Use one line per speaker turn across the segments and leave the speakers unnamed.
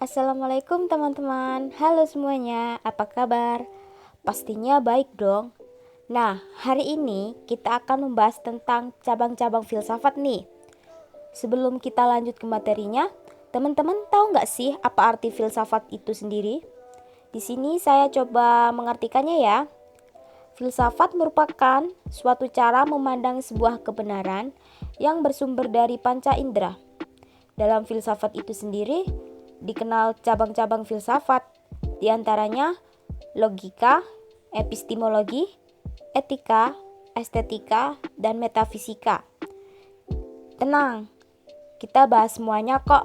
Assalamualaikum teman-teman. Halo semuanya, apa kabar? Pastinya baik dong. Nah, hari ini kita akan membahas tentang cabang-cabang filsafat nih. Sebelum kita lanjut ke materinya, teman-teman tahu nggak sih apa arti filsafat itu sendiri? Di sini saya coba mengartikannya ya. Filsafat merupakan suatu cara memandang sebuah kebenaran yang bersumber dari panca indera. Dalam filsafat itu sendiri, dikenal cabang-cabang filsafat, diantaranya logika, epistemologi, etika, estetika, dan metafisika. Tenang, kita bahas semuanya kok.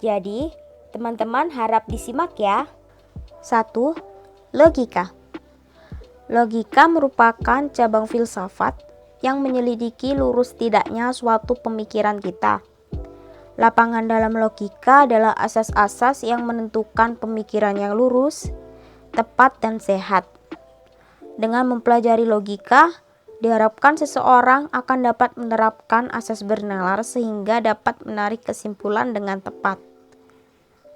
Jadi, teman-teman harap disimak ya. 1. Logika. Logika merupakan cabang filsafat yang menyelidiki lurus tidaknya suatu pemikiran kita. Lapangan dalam logika adalah asas-asas yang menentukan pemikiran yang lurus, tepat, dan sehat. Dengan mempelajari logika, diharapkan seseorang akan dapat menerapkan asas bernalar sehingga dapat menarik kesimpulan dengan tepat.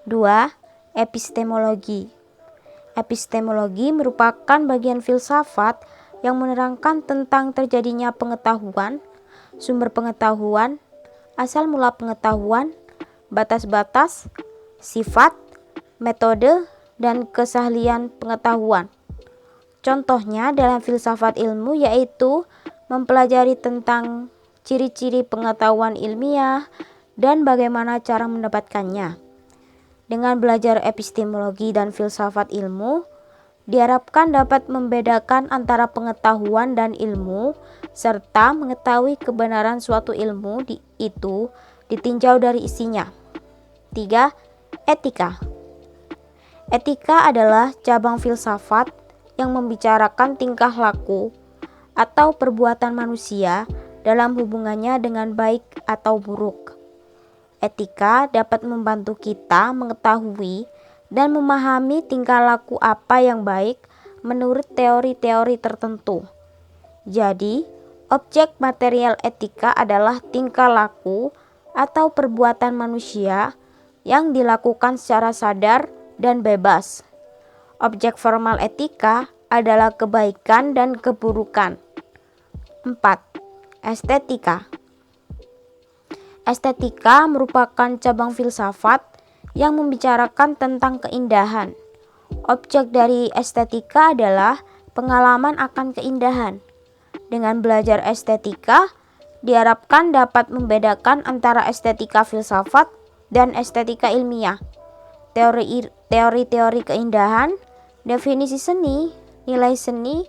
2. Epistemologi. Epistemologi merupakan bagian filsafat yang menerangkan tentang terjadinya pengetahuan, sumber pengetahuan, asal mula pengetahuan, batas-batas, sifat, metode, dan kesahlian pengetahuan. Contohnya dalam filsafat ilmu yaitu mempelajari tentang ciri-ciri pengetahuan ilmiah dan bagaimana cara mendapatkannya. Dengan belajar epistemologi dan filsafat ilmu, diharapkan dapat membedakan antara pengetahuan dan ilmu, serta mengetahui kebenaran suatu ilmu itu ditinjau dari isinya. 3. Etika. Etika adalah cabang filsafat yang membicarakan tingkah laku atau perbuatan manusia dalam hubungannya dengan baik atau buruk. Etika dapat membantu kita mengetahui dan memahami tingkah laku apa yang baik menurut teori-teori tertentu. Jadi, objek material etika adalah tingkah laku atau perbuatan manusia yang dilakukan secara sadar dan bebas. Objek formal etika adalah kebaikan dan keburukan. 4. Estetika. Estetika merupakan cabang filsafat yang membicarakan tentang keindahan. Objek dari estetika adalah pengalaman akan keindahan. Dengan belajar estetika, diharapkan dapat membedakan antara estetika filsafat dan estetika ilmiah. Teori-teori keindahan, definisi seni, nilai seni,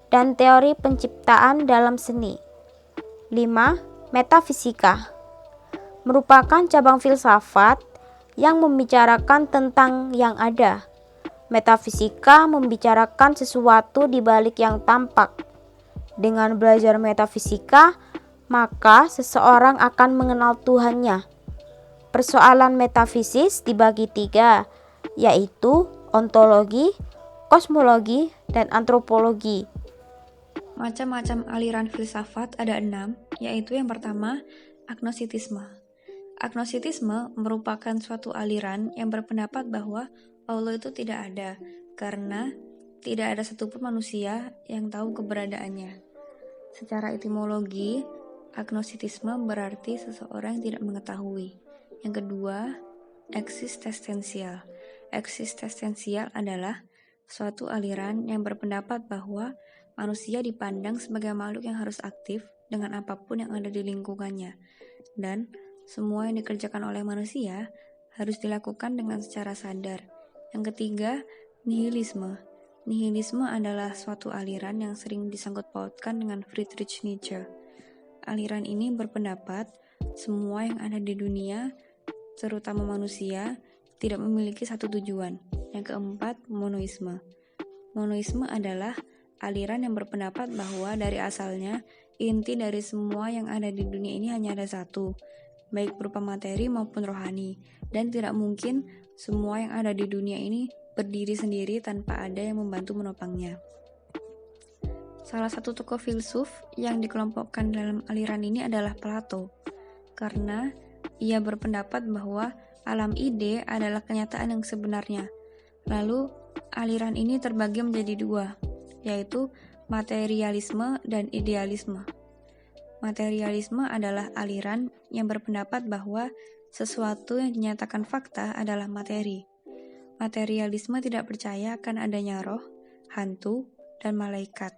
dan teori penciptaan dalam seni. 5. Metafisika merupakan cabang filsafat yang membicarakan tentang yang ada. Metafisika membicarakan sesuatu di balik yang tampak. Dengan belajar metafisika, maka seseorang akan mengenal Tuhannya. Persoalan metafisis dibagi 3, yaitu ontologi, kosmologi, dan antropologi.
Macam-macam aliran filsafat ada 6, yaitu yang pertama, agnositisme. Agnositisme merupakan suatu aliran yang berpendapat bahwa Allah itu tidak ada, karena tidak ada satupun manusia yang tahu keberadaannya. Secara etimologi, agnositisme berarti seseorang yang tidak mengetahui. Yang kedua, eksistensial. Eksistensial adalah suatu aliran yang berpendapat bahwa manusia dipandang sebagai makhluk yang harus aktif dengan apapun yang ada di lingkungannya, dan semua yang dikerjakan oleh manusia harus dilakukan dengan secara sadar. Yang ketiga, nihilisme. Nihilisme adalah suatu aliran yang sering disangkut pautkan dengan Friedrich Nietzsche. Aliran ini berpendapat semua yang ada di dunia, terutama manusia, tidak memiliki satu tujuan. Yang keempat, monoisme. Monoisme adalah aliran yang berpendapat bahwa dari asalnya, inti dari semua yang ada di dunia ini hanya ada satu, baik berupa materi maupun rohani, dan tidak mungkin semua yang ada di dunia ini berdiri sendiri tanpa ada yang membantu menopangnya. Salah satu tokoh filsuf yang dikelompokkan dalam aliran ini adalah Plato, karena ia berpendapat bahwa alam ide adalah kenyataan yang sebenarnya. Lalu, aliran ini terbagi menjadi dua, yaitu materialisme dan idealisme. Materialisme adalah aliran yang berpendapat bahwa sesuatu yang dinyatakan fakta adalah materi. Materialisme tidak percaya akan adanya roh, hantu, dan malaikat.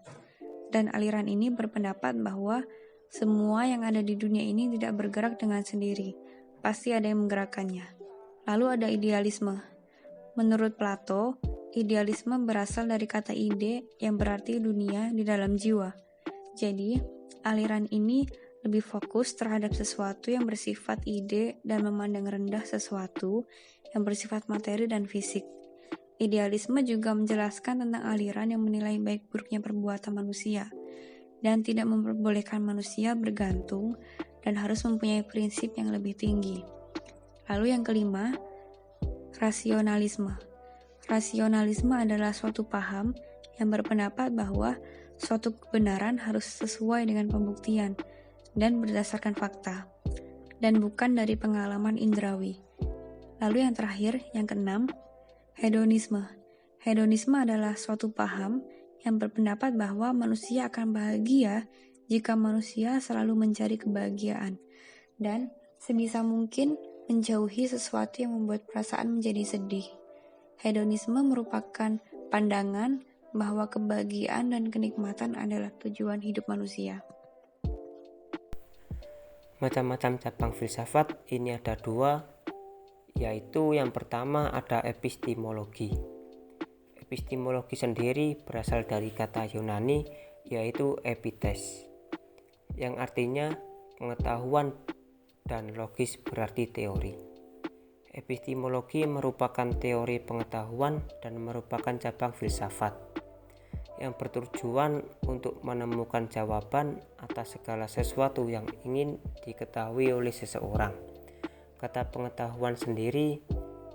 Dan aliran ini berpendapat bahwa semua yang ada di dunia ini tidak bergerak dengan sendiri, pasti ada yang menggerakkannya. Lalu ada idealisme. Menurut Plato, idealisme berasal dari kata ide yang berarti dunia di dalam jiwa. Jadi, aliran ini lebih fokus terhadap sesuatu yang bersifat ide dan memandang rendah sesuatu yang bersifat materi dan fisik. Idealisme juga menjelaskan tentang aliran yang menilai baik buruknya perbuatan manusia dan tidak memperbolehkan manusia bergantung dan harus mempunyai prinsip yang lebih tinggi. Lalu yang kelima, rasionalisme. Rasionalisme adalah suatu paham yang berpendapat bahwa suatu kebenaran harus sesuai dengan pembuktian dan berdasarkan fakta, dan bukan dari pengalaman indrawi. Lalu yang terakhir, yang keenam, hedonisme. Hedonisme adalah suatu paham yang berpendapat bahwa manusia akan bahagia jika manusia selalu mencari kebahagiaan, dan sebisa mungkin menjauhi sesuatu yang membuat perasaan menjadi sedih. Hedonisme merupakan pandangan bahwa kebahagiaan dan kenikmatan adalah tujuan hidup manusia.
Macam-macam cabang filsafat ini ada dua, yaitu yang pertama ada epistemologi. Epistemologi sendiri berasal dari kata Yunani yaitu epites, yang artinya pengetahuan dan logis berarti teori. Epistemologi merupakan teori pengetahuan dan merupakan cabang filsafat yang bertujuan untuk menemukan jawaban atas segala sesuatu yang ingin diketahui oleh seseorang. Kata pengetahuan sendiri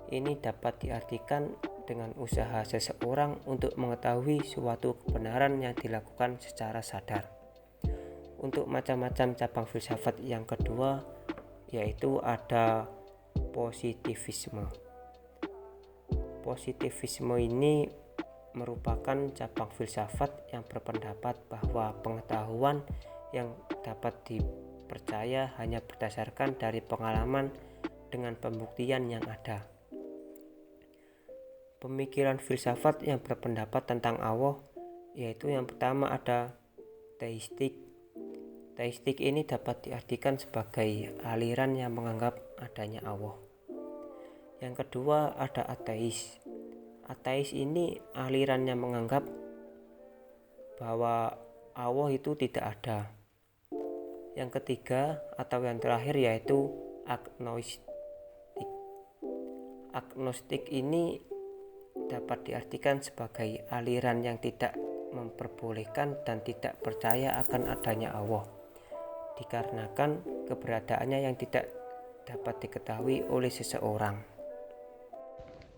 ini dapat diartikan dengan usaha seseorang untuk mengetahui suatu kebenaran yang dilakukan secara sadar. Untuk macam-macam cabang filsafat yang kedua, yaitu ada positivisme. Positivisme ini merupakan cabang filsafat yang berpendapat bahwa pengetahuan yang dapat dipercaya hanya berdasarkan dari pengalaman dengan pembuktian yang ada. Pemikiran filsafat yang berpendapat tentang Allah, yaitu yang pertama ada teistik. Teistik ini dapat diartikan sebagai aliran yang menganggap adanya Allah. Yang kedua ada ateis. Ateis ini aliran yang menganggap bahwa Allah itu tidak ada. Yang ketiga atau yang terakhir yaitu agnostik. Agnostik ini dapat diartikan sebagai aliran yang tidak memperbolehkan dan tidak percaya akan adanya Allah, dikarenakan keberadaannya yang tidak dapat diketahui oleh seseorang.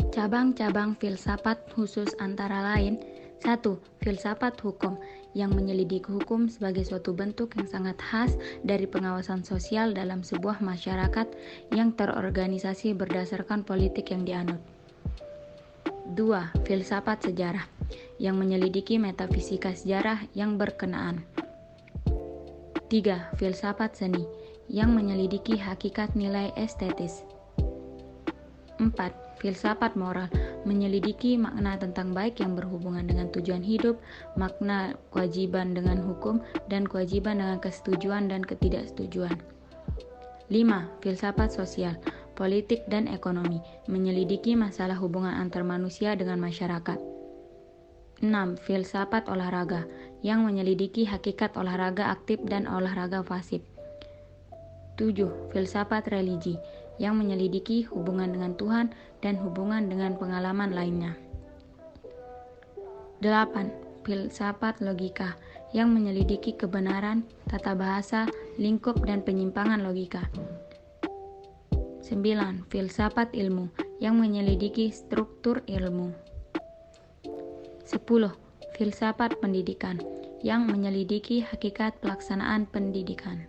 Cabang-cabang filsafat khusus antara lain: 1. Filsafat hukum, yang menyelidiki hukum sebagai suatu bentuk yang sangat khas dari pengawasan sosial dalam sebuah masyarakat yang terorganisasi berdasarkan politik yang dianut. 2. Filsafat sejarah, yang menyelidiki metafisika sejarah yang berkenaan. 3. Filsafat seni, yang menyelidiki hakikat nilai estetis. 4. Filsafat moral, menyelidiki makna tentang baik yang berhubungan dengan tujuan hidup, makna kewajiban dengan hukum, dan kewajiban dengan kesetujuan dan ketidaksetujuan. 5. Filsafat sosial, politik dan ekonomi, menyelidiki masalah hubungan antar manusia dengan masyarakat. 6. Filsafat olahraga, yang menyelidiki hakikat olahraga aktif dan olahraga pasif. 7. Filsafat religi, yang menyelidiki hubungan dengan Tuhan dan hubungan dengan pengalaman lainnya. 8. Filsafat logika, yang menyelidiki kebenaran, tata bahasa, lingkup, dan penyimpangan logika. 9. Filsafat ilmu, yang menyelidiki struktur ilmu. 10. Filsafat pendidikan, yang menyelidiki hakikat pelaksanaan pendidikan.